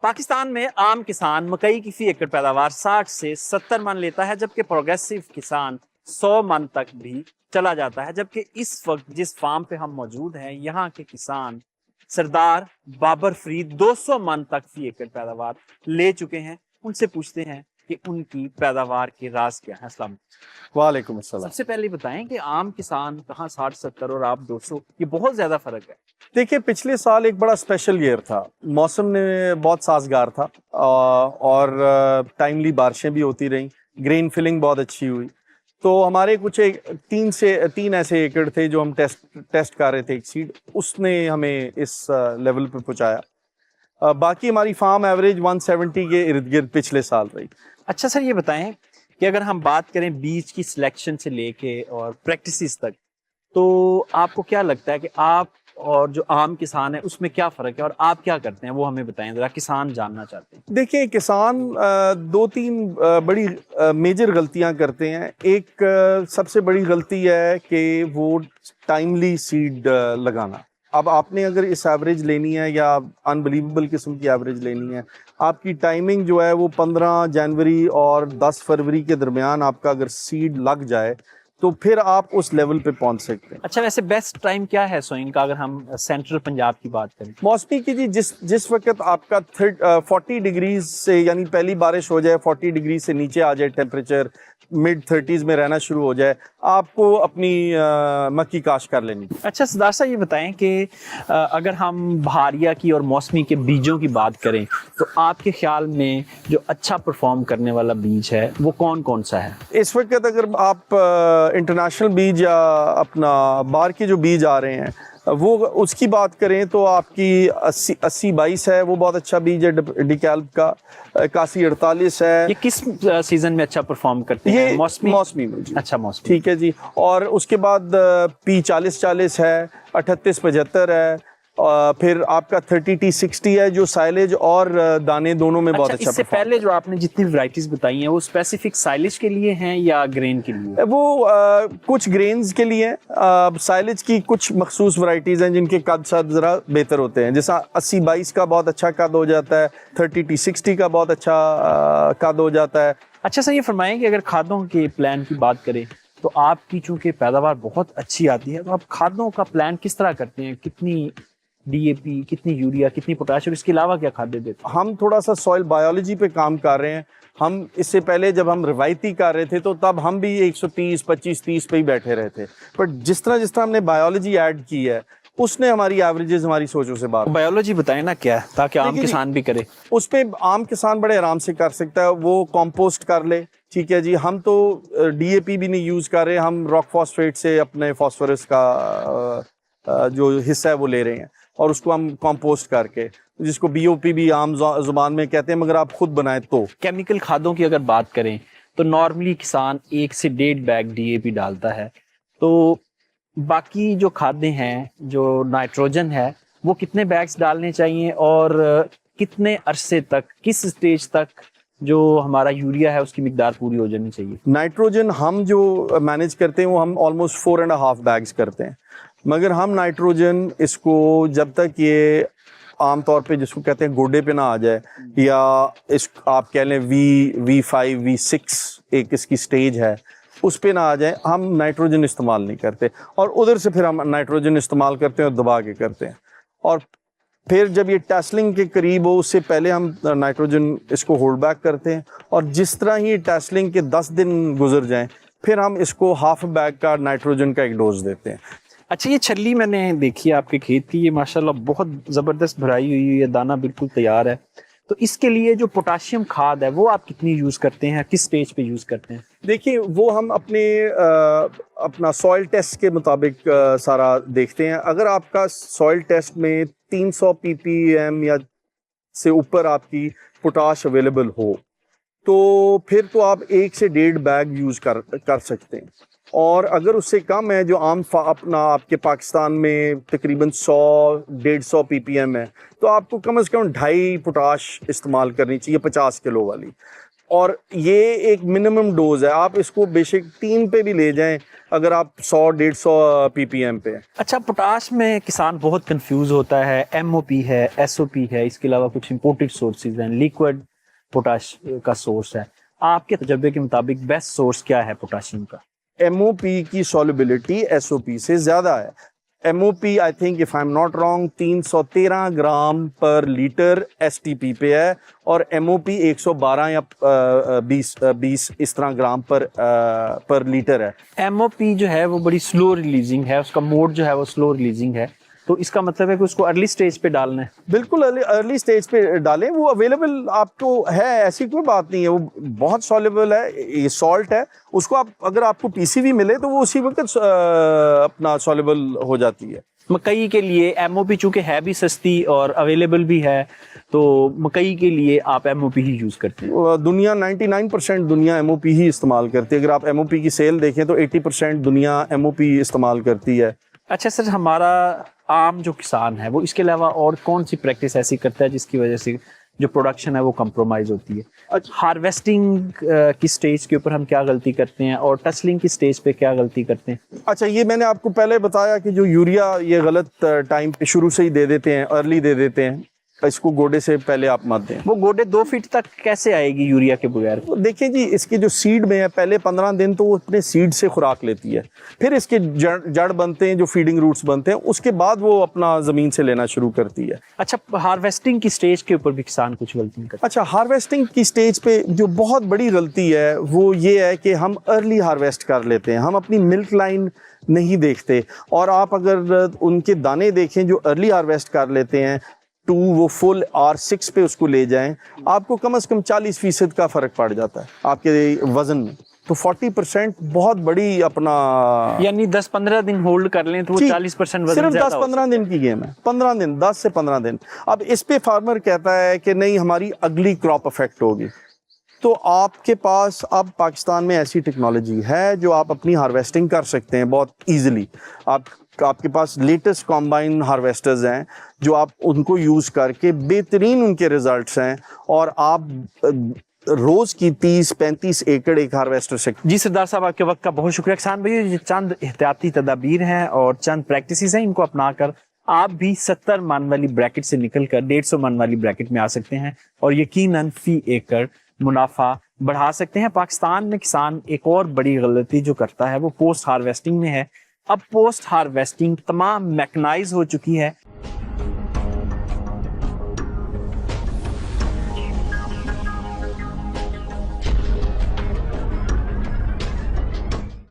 पाकिस्तान में आम किसान मकई की फी एकड़ पैदावार 60 से 70 मन लेता है, जबकि प्रोग्रेसिव किसान 100 मन तक भी चला जाता है। जबकि इस वक्त जिस फार्म पे हम मौजूद हैं, यहाँ के किसान सरदार बाबर फरीद 200 मन तक फी एकड़ पैदावार ले चुके हैं। उनसे पूछते हैं कि उनकी पैदावार के राज क्या है। अस्सलाम वालेकुम अस्सलाम। सबसे पहले बताएं कि आम किसान कहाँ 60-70 और आप 200, ये बहुत ज्यादा फर्क है। देखिए, पिछले साल एक बड़ा स्पेशल ईयर था। मौसम ने बहुत साजगार था और टाइमली बारिशें भी होती रहीं, ग्रेन फिलिंग बहुत अच्छी हुई। तो हमारे कुछ तीन ऐसे एकड़ थे जो हम टेस्ट कर रहे थे, एक सीड उसने हमें इस लेवल पे पहुंचाया। बाकी हमारी फार्म एवरेज 170 के इर्द गिर्द पिछले साल रही। अच्छा सर, ये बताएं कि अगर हम बात करें बीज की सिलेक्शन से लेके और प्रैक्टिसेस तक, तो आपको क्या लगता है कि आप और जो आम किसान है उसमें क्या फ़र्क है और आप क्या करते हैं, वो हमें बताएं ज़रा, किसान जानना चाहते हैं। देखिए, किसान दो तीन बड़ी मेजर गलतियां करते हैं। एक सबसे बड़ी गलती है कि वो टाइमली सीड लगाना। अब आपने अगर इस एवरेज लेनी है या अनबिलीवेबल किस्म की एवरेज लेनी है, आपकी टाइमिंग जो है वो 15 जनवरी और 10 फरवरी के दरमियान आपका अगर सीड लग जाए तो फिर आप उस लेवल पे पहुंच सकते हैं। अच्छा, वैसे बेस्ट टाइम क्या है सोइंग का, अगर हम सेंट्रल पंजाब की बात करें? मौसमी की जी, जिस वक्त आपका 40 डिग्रीज से, यानी पहली बारिश हो जाए, 40 डिग्री से नीचे आ जाए, टेम्परेचर मिड 30s में रहना शुरू हो जाए, आपको अपनी मक्की काश्त कर लेनी। अच्छा सरदार साहब, ये बताएं कि अगर हम बहारिया की और मौसमी के बीजों की बात करें, तो आपके ख्याल में जो अच्छा परफॉर्म करने वाला बीज है वो कौन कौन सा है इस वक्त? अगर आप इंटरनेशनल बीज या अपना बाहर के जो बीज आ रहे हैं वो उसकी बात करें तो आपकी 80-22 है, वो बहुत अच्छा बीज है डिकैल्ब का। 81-48 है। ये किस सीजन में अच्छा परफॉर्म करते हैं? मौसमी में जी। अच्छा, मौसमी, ठीक है जी। और उसके बाद P40-40 है, 38-75 है, फिर आपका 30T60 है जो साइलेज और दाने दोनों में बहुत अच्छा। इससे पहले जो आपने जितनी वैरायटीज बताई हैं वो स्पेसिफिक साइलेज के लिए हैं या ग्रेन के लिए? वो कुछ ग्रेन्स के लिए साइलेज की कुछ मखसूस वैरायटीज हैं जिनके कद शायद ज़रा बेहतर होते हैं। जैसा 80-22 का बहुत अच्छा कद हो जाता है, 30T60 का बहुत अच्छा कद हो जाता है। अच्छा सर, ये फरमाएं कि अगर खादों के प्लान की बात करें तो आपकी चूंकि पैदावार बहुत अच्छी आती है, तो आप खादों का प्लान किस तरह करते हैं? कितनी डीएपी, कितनी यूरिया, कितनी पोटाश और इसके अलावा क्या खाद्य देते हैं? हम थोड़ा सा सॉइल बायोलॉजी पे काम कर रहे हैं। हम इससे पहले जब हम रिवायती कर रहे थे तो तब हम भी 130, 25-30 पे ही बैठे रहे थे, बट जिस तरह हमने बायोलॉजी ऐड की है उसने हमारी एवरेजेस हमारी सोचों से बाहर। बायोलॉजी बताएं ना क्या है, ताकि आम किसान भी करे। उस पे आम किसान बड़े आराम से कर सकता है, वो कंपोस्ट कर ले। ठीक है जी। हम तो डीएपी भी नहीं यूज़ कर रहे, हम रॉक फॉस्फेट से अपने फॉस्फोरस का जो हिस्सा है वो ले रहे हैं और उसको हम कंपोस्ट करके, जिसको बीओपी भी आम जुबान में कहते हैं, मगर आप खुद बनाएं तो। केमिकल खादों की अगर बात करें तो नॉर्मली किसान 1 से 1.5 बैग डीएपी डालता है, तो बाकी जो खादें हैं, जो नाइट्रोजन है, वो कितने बैग्स डालने चाहिए और कितने अरसे तक, किस स्टेज तक जो हमारा यूरिया है उसकी मिकदार पूरी हो जानी चाहिए? नाइट्रोजन हम जो मैनेज करते हैं वो हम ऑलमोस्ट 4.5 बैग्स करते हैं, मगर हम नाइट्रोजन इसको जब तक ये आमतौर पे जिसको कहते हैं गोडे पे ना आ जाए, या इस आप कह लें V5 V6 एक इसकी स्टेज है, उस पे ना आ जाए, हम नाइट्रोजन इस्तेमाल नहीं करते। और उधर से फिर हम नाइट्रोजन इस्तेमाल करते हैं और दबा के करते हैं। और फिर जब ये टेस्लिंग के करीब हो उससे पहले हम नाइट्रोजन इसको होल्ड बैक करते हैं, और जिस तरह ही टेस्लिंग के 10 दिन गुजर जाएं फिर हम इसको हाफ बैग का नाइट्रोजन का एक डोज देते हैं। अच्छा, ये छल्ली मैंने देखी है आपके खेत की, ये माशाल्लाह बहुत ज़बरदस्त भराई हुई है, दाना बिल्कुल तैयार है। तो इसके लिए जो पोटाशियम खाद है वो आप कितनी यूज़ करते हैं, किस स्टेज पे यूज़ करते हैं? देखिए, वो हम अपना सॉइल टेस्ट के मुताबिक सारा देखते हैं। अगर आपका सॉइल टेस्ट में 300 ppm या से ऊपर आपकी पोटाश अवेलेबल हो तो फिर तो आप 1 से 1.5 बैग यूज़ कर सकते हैं। और अगर उससे कम है, जो अपना आपके पाकिस्तान में तकरीबन 100-150 ppm है, तो आपको कम से कम 2.5 पोटाश इस्तेमाल करनी चाहिए 50 किलो वाली। और ये एक मिनिमम डोज है, आप इसको बेशक 3 पे भी ले जाएं अगर आप 100-150 ppm पे है। अच्छा, पोटाश में किसान बहुत कंफ्यूज होता है, एमओपी है, एसओपी है, इसके अलावा कुछ इंपोर्टेड सोर्सेज हैं, लिक्विड पोटाश का सोर्स है। आपके तजर्बे के मुताबिक बेस्ट सोर्स क्या है पोटाशियम का? एमओपी की सॉल्युबिलिटी एसओपी से ज़्यादा है। MOP I think if I am not wrong 313 ग्राम पर लीटर एसटीपी पे है और एमओपी 112 या 20 इस तरह ग्राम पर लीटर है। एमओपी जो है वो बड़ी स्लो रिलीजिंग है, उसका मोड जो है वो स्लो रिलीजिंग है, तो इसका मतलब है कि उसको अर्ली स्टेज पे डालना है। बिल्कुल अर्ली स्टेज पे डालें, वो अवेलेबल आपको है, ऐसी कोई बात नहीं है, वो बहुत सॉल्युबल है, ये सॉल्ट है, उसको आप अगर आपको पीसीबी मिले तो वो उसी वक्त अपना सॉल्युबल हो जाती है। मकई के लिए एमओपी चूंकि है भी सस्ती और अवेलेबल भी है, तो मकई के लिए आप एमओपी ही यूज करते हैं। दुनिया 99% दुनिया एमओपी ही इस्तेमाल करती है। अगर आप एमओपी की सेल देखें तो 80% दुनिया एमओपी इस्तेमाल करती है। अच्छा सर, हमारा आम जो किसान है वो इसके अलावा और कौन सी प्रैक्टिस ऐसी करता है जिसकी वजह से जो प्रोडक्शन है वो कंप्रोमाइज होती है? हार्वेस्टिंग की स्टेज के ऊपर हम क्या गलती करते हैं और टसलिंग की स्टेज पे क्या गलती करते हैं? अच्छा, ये मैंने आपको पहले बताया कि जो यूरिया ये गलत टाइम पे शुरू से ही दे देते हैं, अर्ली दे देते हैं, इसको गोडे से पहले आप मत दें। वो गोडे 2 फीट तक कैसे आएगी यूरिया के बगैर? देखिए जी, इसके जो सीड में है पहले 15 दिन तो वो अपने सीड से खुराक लेती है, फिर इसके जड़ बनते हैं, जो फीडिंग रूट्स बनते हैं, उसके बाद वो अपना जमीन से लेना शुरू करती है। अच्छा, हार्वेस्टिंग की स्टेज के ऊपर भी किसान कुछ गलती करते हैं? अच्छा, हार्वेस्टिंग की स्टेज पे जो बहुत बड़ी गलती है वो ये है कि हम अर्ली हार्वेस्ट कर लेते हैं, हम अपनी मिल्क लाइन नहीं देखते। और आप अगर उनके दाने देखें जो अर्ली हार्वेस्ट कर लेते हैं, वो फुल R6 पे उसको ले जाएं, आपको कम से कम 40% का फर्क पड़ जाता है आपके वजन में। तो 40% बहुत बड़ी अपना, यानी 10-15 दिन होल्ड कर लें तो वो 40% वजन सिर्फ ज्यादा 10-15 दिन की गेम है, 15 दिन, 10 से 15 दिन। अब इस पे फार्मर कहता है कि नहीं हमारी अगली क्रॉप अफेक्ट होगी, तो आपके पास अब पाकिस्तान में ऐसी टेक्नोलॉजी है जो आप अपनी हार्वेस्टिंग कर सकते हैं बहुत इजीली। आपके पास लेटेस्ट कॉम्बाइन हार्वेस्टर्स हैं जो आप उनको यूज़ करके बेहतरीन उनके रिजल्ट्स हैं, और आप रोज़ की 30-35 एकड़ एक हार्वेस्टर से। जी सरदार साहब, आपके वक्त का बहुत शुक्रिया। किसान भाई, ये चंद एहतियाती तदाबीर हैं और चंद प्रैक्टिसेस हैं, इनको अपनाकर आप भी 70 मन वाली ब्रैकेट से निकलकर 150 मन वाली ब्रैकेट में आ सकते हैं और यकीनन फी एकड़ मुनाफा बढ़ा सकते हैं। पाकिस्तान में किसान एक और बड़ी गलती जो करता है वो पोस्ट हार्वेस्टिंग में है। अब पोस्ट हार्वेस्टिंग तमाम मैकेनाइज हो चुकी है।